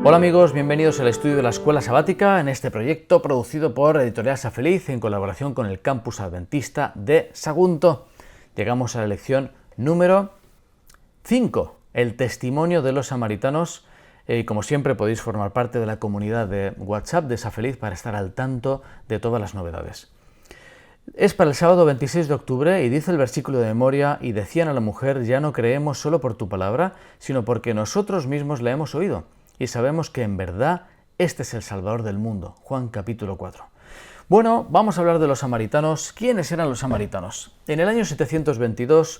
Hola amigos, bienvenidos al estudio de la Escuela Sabática en este proyecto producido por Editorial Safeliz en colaboración con el Campus Adventista de Sagunto. Llegamos a la lección número 5, el testimonio de los samaritanos. Y como siempre podéis formar parte de la comunidad de WhatsApp de Safeliz para estar al tanto de todas las novedades. Es para el sábado 26 de octubre y dice el versículo de memoria: y decían a la mujer, ya no creemos solo por tu palabra, sino porque nosotros mismos la hemos oído y sabemos que en verdad este es el Salvador del mundo. Juan capítulo 4. Bueno, vamos a hablar de los samaritanos. ¿Quiénes eran los samaritanos? En el año 722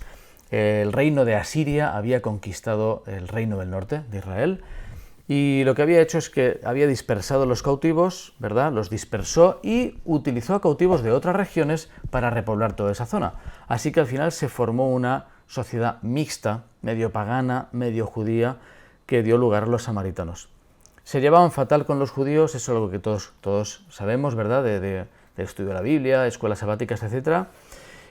el reino de Asiria había conquistado el reino del norte de Israel. Y lo que había hecho es que había dispersado los cautivos, ¿verdad? Los dispersó y utilizó a cautivos de otras regiones para repoblar toda esa zona. Así que al final se formó una sociedad mixta, medio pagana, medio judía, que dio lugar a los samaritanos. Se llevaban fatal con los judíos, eso es algo que todos sabemos, ¿verdad? Del estudio de la Biblia, escuelas sabáticas, etc.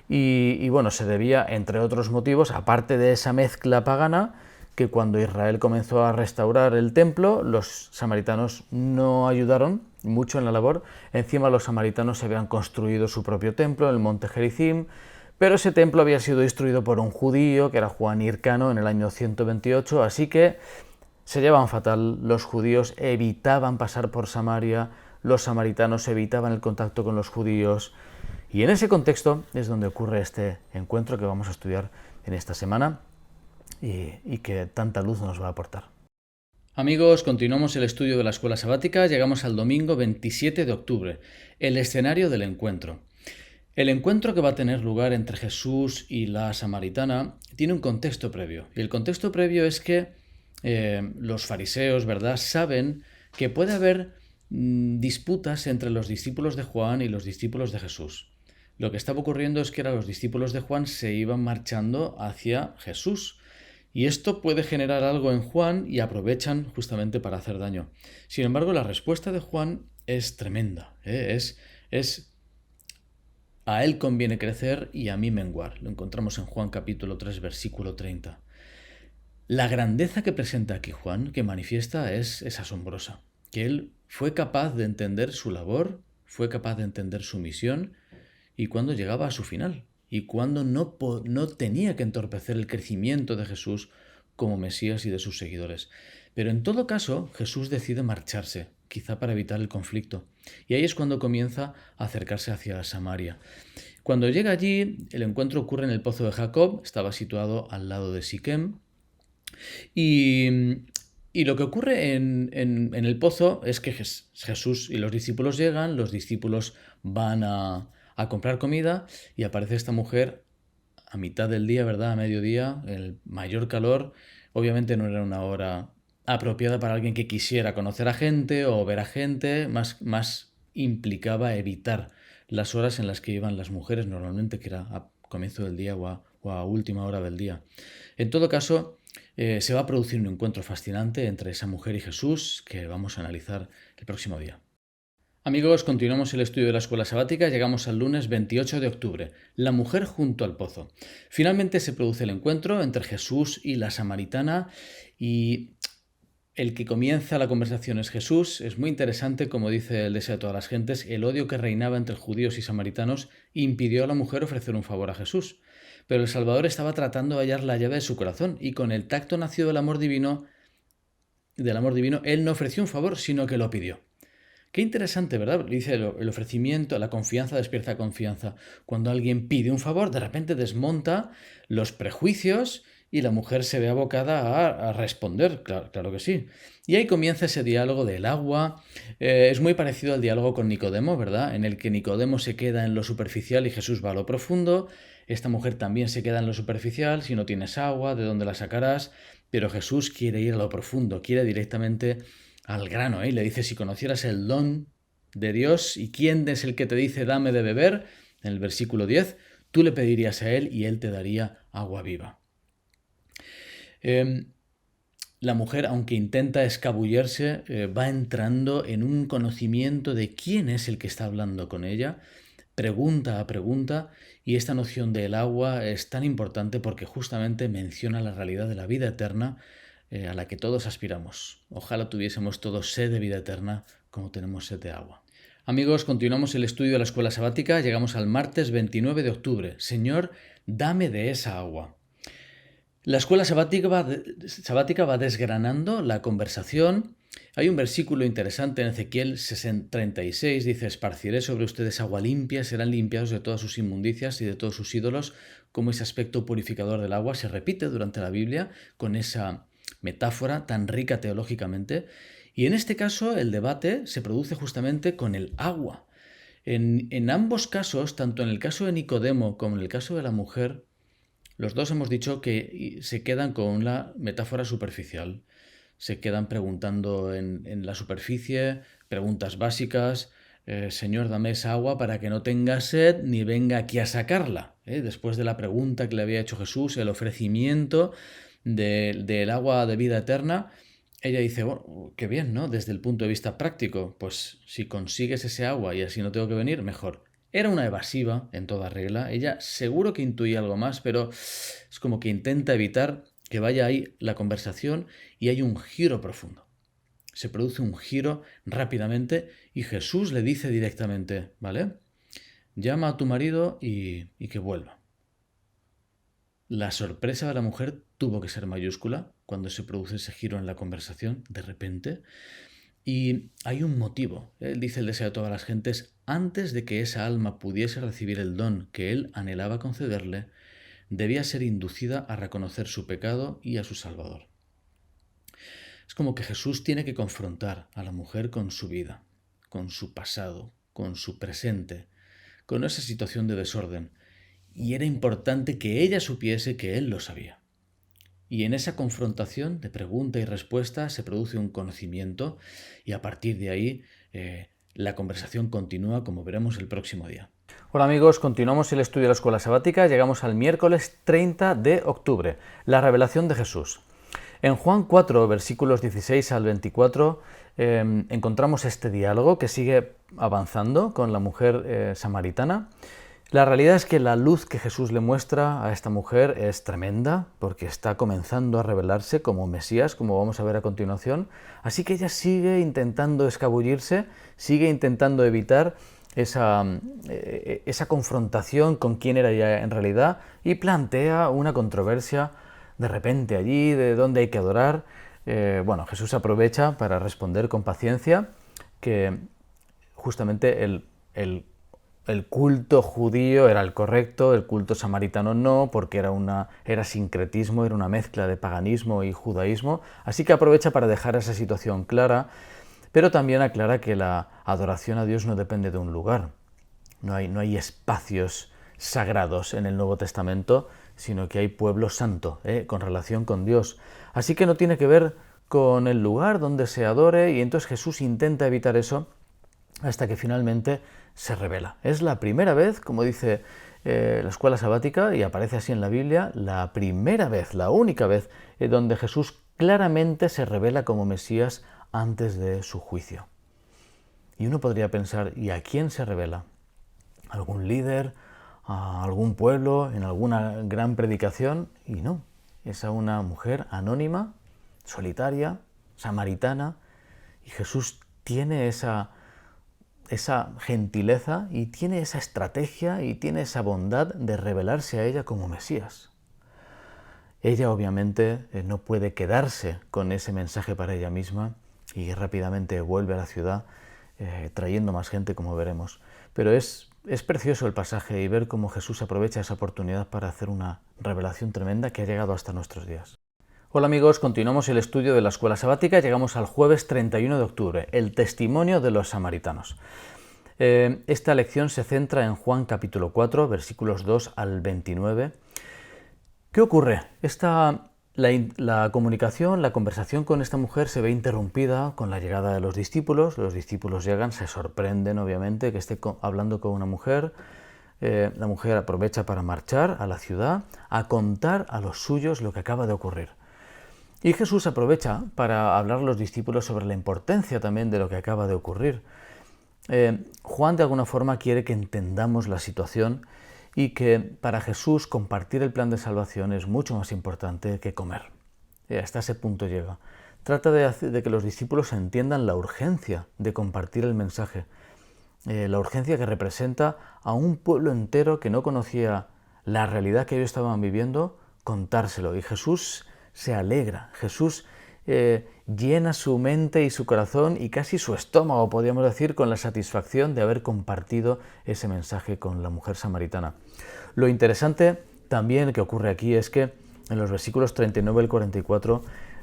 Y bueno, se debía, entre otros motivos, aparte de esa mezcla pagana, que cuando Israel comenzó a restaurar el templo, los samaritanos no ayudaron mucho en la labor. Encima los samaritanos se habían construido su propio templo en el monte Gerizim, pero ese templo había sido destruido por un judío, que era Juan Hircano, en el año 128, así que se llevaban fatal. Los judíos evitaban pasar por Samaria, los samaritanos evitaban el contacto con los judíos, y en ese contexto es donde ocurre este encuentro que vamos a estudiar en esta semana. Y que tanta luz nos va a aportar. Amigos, continuamos el estudio de la escuela sabática. Llegamos al domingo 27 de octubre, el escenario del encuentro. El encuentro que va a tener lugar entre Jesús y la samaritana tiene un contexto previo. Y el contexto previo es que los fariseos, ¿verdad?, saben que puede haber disputas entre los discípulos de Juan y los discípulos de Jesús. Lo que estaba ocurriendo es que los discípulos de Juan se iban marchando hacia Jesús. Y esto puede generar algo en Juan y aprovechan justamente para hacer daño. Sin embargo, la respuesta de Juan es tremenda. A él conviene crecer y a mí menguar. Lo encontramos en Juan capítulo 3, versículo 30. La grandeza que presenta aquí Juan, que manifiesta, es asombrosa. Que él fue capaz de entender su labor, fue capaz de entender su misión y cuando llegaba a su final. Y cuando no tenía que entorpecer el crecimiento de Jesús como Mesías y de sus seguidores. Pero en todo caso, Jesús decide marcharse, quizá para evitar el conflicto. Y ahí es cuando comienza a acercarse hacia Samaria. Cuando llega allí, el encuentro ocurre en el pozo de Jacob, estaba situado al lado de Siquem. Y lo que ocurre en el pozo es que Jesús y los discípulos llegan, los discípulos van a comprar comida y aparece esta mujer a mitad del día, ¿verdad? A mediodía, el mayor calor. Obviamente no era una hora apropiada para alguien que quisiera conocer a gente o ver a gente, más implicaba evitar las horas en las que iban las mujeres normalmente, que era a comienzo del día o a última hora del día. En todo caso, se va a producir un encuentro fascinante entre esa mujer y Jesús que vamos a analizar el próximo día. Amigos, continuamos el estudio de la escuela sabática. Llegamos al lunes 28 de octubre, la mujer junto al pozo. Finalmente se produce el encuentro entre Jesús y la samaritana y el que comienza la conversación es Jesús. Es muy interesante, como dice el deseo de todas las gentes, el odio que reinaba entre judíos y samaritanos impidió a la mujer ofrecer un favor a Jesús. Pero el Salvador estaba tratando de hallar la llave de su corazón y con el tacto nacido del amor divino, él no ofreció un favor, sino que lo pidió. Qué interesante, ¿verdad? Dice el ofrecimiento, la confianza despierta confianza. Cuando alguien pide un favor, de repente desmonta los prejuicios y la mujer se ve abocada a responder, claro que sí. Y ahí comienza ese diálogo del agua. Es muy parecido al diálogo con Nicodemo, ¿verdad? En el que Nicodemo se queda en lo superficial y Jesús va a lo profundo. Esta mujer también se queda en lo superficial. Si no tienes agua, ¿de dónde la sacarás? Pero Jesús quiere ir a lo profundo, quiere directamente al grano, ¿eh? Le dice, si conocieras el don de Dios y quién es el que te dice dame de beber, en el versículo 10, tú le pedirías a él y él te daría agua viva. La mujer, aunque intenta escabullirse, va entrando en un conocimiento de quién es el que está hablando con ella, pregunta a pregunta, y esta noción del agua es tan importante porque justamente menciona la realidad de la vida eterna, a la que todos aspiramos. Ojalá tuviésemos todos sed de vida eterna como tenemos sed de agua. Amigos, continuamos el estudio de la escuela sabática. Llegamos al martes 29 de octubre. Señor, dame de esa agua. La escuela sabática va desgranando la conversación. Hay un versículo interesante en Ezequiel 36, dice: esparciré sobre ustedes agua limpia, serán limpiados de todas sus inmundicias y de todos sus ídolos. Como ese aspecto purificador del agua se repite durante la Biblia con esa metáfora tan rica teológicamente. Y en este caso el debate se produce justamente con el agua. En ambos casos, tanto en el caso de Nicodemo como en el caso de la mujer, los dos hemos dicho que se quedan con la metáfora superficial. Se quedan preguntando en la superficie, preguntas básicas. Señor, dame esa agua para que no tenga sed ni venga aquí a sacarla. Después de la pregunta que le había hecho Jesús, el ofrecimiento del agua de vida eterna, ella dice, bueno, qué bien, ¿no? Desde el punto de vista práctico, pues si consigues ese agua y así no tengo que venir, mejor. Era una evasiva en toda regla. Ella seguro que intuía algo más, pero es como que intenta evitar que vaya ahí la conversación y hay un giro profundo. Se produce un giro rápidamente y Jesús le dice directamente, ¿vale? Llama a tu marido y que vuelva. La sorpresa de la mujer tuvo que ser mayúscula cuando se produce ese giro en la conversación de repente. Y hay un motivo. Él dice el deseo de todas las gentes: antes de que esa alma pudiese recibir el don que él anhelaba concederle, debía ser inducida a reconocer su pecado y a su Salvador. Es como que Jesús tiene que confrontar a la mujer con su vida, con su pasado, con su presente, con esa situación de desorden. Y era importante que ella supiese que él lo sabía. Y en esa confrontación de pregunta y respuesta se produce un conocimiento y a partir de ahí la conversación continúa, como veremos el próximo día. Hola amigos, continuamos el estudio de la escuela sabática. Llegamos al miércoles 30 de octubre, la revelación de Jesús. En Juan 4, versículos 16 al 24, encontramos este diálogo que sigue avanzando con la mujer samaritana. La realidad es que la luz que Jesús le muestra a esta mujer es tremenda, porque está comenzando a revelarse como Mesías, como vamos a ver a continuación. Así que ella sigue intentando escabullirse, sigue intentando evitar esa confrontación con quién era ella en realidad y plantea una controversia de repente allí, de dónde hay que adorar. Jesús aprovecha para responder con paciencia que justamente el culto judío era el correcto, el culto samaritano no, porque era sincretismo, era una mezcla de paganismo y judaísmo. Así que aprovecha para dejar esa situación clara, pero también aclara que la adoración a Dios no depende de un lugar. No hay espacios sagrados en el Nuevo Testamento, sino que hay pueblo santo, con relación con Dios. Así que no tiene que ver con el lugar donde se adore, y entonces Jesús intenta evitar eso hasta que finalmente se revela. Es la primera vez, como dice la escuela sabática, y aparece así en la Biblia, la primera vez, la única vez, donde Jesús claramente se revela como Mesías antes de su juicio. Y uno podría pensar, ¿y a quién se revela? ¿Algún líder? ¿A algún pueblo? ¿En alguna gran predicación? Y no, es a una mujer anónima, solitaria, samaritana, y Jesús tiene esa gentileza y tiene esa estrategia y tiene esa bondad de revelarse a ella como Mesías. Ella obviamente no puede quedarse con ese mensaje para ella misma y rápidamente vuelve a la ciudad trayendo más gente, como veremos. Pero es precioso el pasaje y ver cómo Jesús aprovecha esa oportunidad para hacer una revelación tremenda que ha llegado hasta nuestros días. Hola amigos, continuamos el estudio de la escuela sabática. Llegamos al jueves 31 de octubre, el testimonio de los samaritanos. Esta lección se centra en Juan capítulo 4, versículos 2 al 29. ¿Qué ocurre? La comunicación, la conversación con esta mujer se ve interrumpida con la llegada de los discípulos. Los discípulos llegan, se sorprenden obviamente que esté hablando con una mujer. La mujer aprovecha para marchar a la ciudad, a contar a los suyos lo que acaba de ocurrir. Y Jesús aprovecha para hablar a los discípulos sobre la importancia también de lo que acaba de ocurrir. Juan de alguna forma quiere que entendamos la situación y que para Jesús compartir el plan de salvación es mucho más importante que comer. hasta ese punto llega. Trata de que los discípulos entiendan la urgencia de compartir el mensaje, la urgencia que representa a un pueblo entero que no conocía la realidad que ellos estaban viviendo, contárselo. Y Jesús se alegra, Jesús llena su mente y su corazón y casi su estómago, podríamos decir, con la satisfacción de haber compartido ese mensaje con la mujer samaritana. Lo interesante también que ocurre aquí es que en los versículos 39 al 44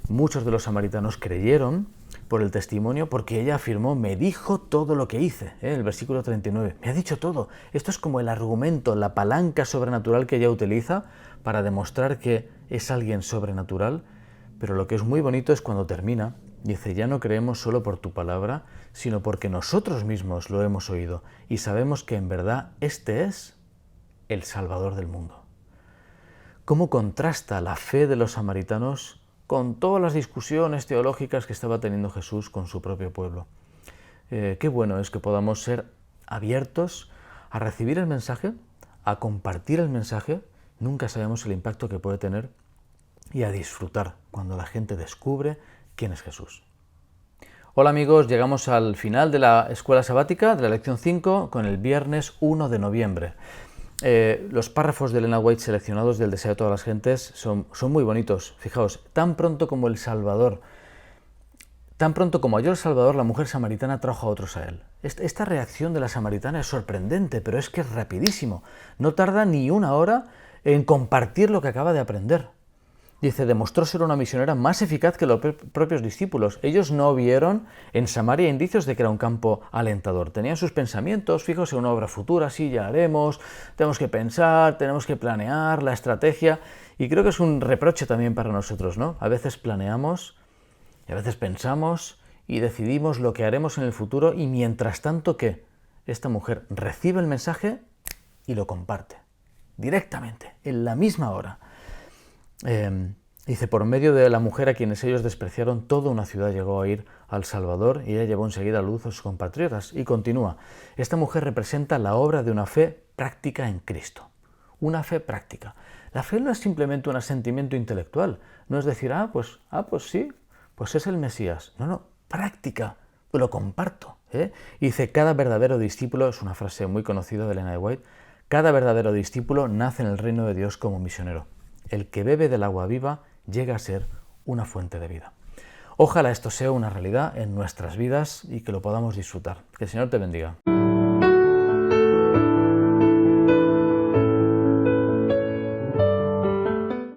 muchos de los samaritanos creyeron por el testimonio, porque ella afirmó: me dijo todo lo que hice. El versículo 39, me ha dicho todo. Esto es como el argumento, la palanca sobrenatural que ella utiliza para demostrar que es alguien sobrenatural. Pero lo que es muy bonito es cuando termina, dice: ya no creemos solo por tu palabra, sino porque nosotros mismos lo hemos oído y sabemos que en verdad este es el Salvador del mundo. ¿Cómo contrasta la fe de los samaritanos con todas las discusiones teológicas que estaba teniendo Jesús con su propio pueblo? Qué bueno es que podamos ser abiertos a recibir el mensaje, a compartir el mensaje. Nunca sabemos el impacto que puede tener, y a disfrutar cuando la gente descubre quién es Jesús. Hola amigos, llegamos al final de la escuela sabática, de la lección 5, con el viernes 1 de noviembre. Los párrafos de Elena White seleccionados del Deseo de todas las gentes son muy bonitos. Fijaos, tan pronto como el Salvador, tan pronto como halló el Salvador, la mujer samaritana trajo a otros a él. Esta reacción de la samaritana es sorprendente, pero es que es rapidísimo. No tarda ni una hora en compartir lo que acaba de aprender. Dice: demostró ser una misionera más eficaz que los propios discípulos. Ellos no vieron en Samaria indicios de que era un campo alentador. Tenían sus pensamientos fijos en una obra futura: sí, ya haremos, tenemos que pensar, tenemos que planear la estrategia. Y creo que es un reproche también para nosotros, ¿no? A veces planeamos y a veces pensamos y decidimos lo que haremos en el futuro, y mientras tanto, ¿qué? Esta mujer recibe el mensaje y lo comparte directamente, en la misma hora. Dice: por medio de la mujer a quienes ellos despreciaron, toda una ciudad llegó a ir al Salvador, y ella llevó enseguida a luz a sus compatriotas. Y continúa: esta mujer representa la obra de una fe práctica en Cristo. Una fe práctica. La fe no es simplemente un asentimiento intelectual. No es decir: pues sí, pues es el Mesías. No, práctica. Pues lo comparto. Y dice: cada verdadero discípulo, es una frase muy conocida de Elena White, cada verdadero discípulo nace en el reino de Dios como misionero. El que bebe del agua viva llega a ser una fuente de vida. Ojalá esto sea una realidad en nuestras vidas y que lo podamos disfrutar. Que el Señor te bendiga.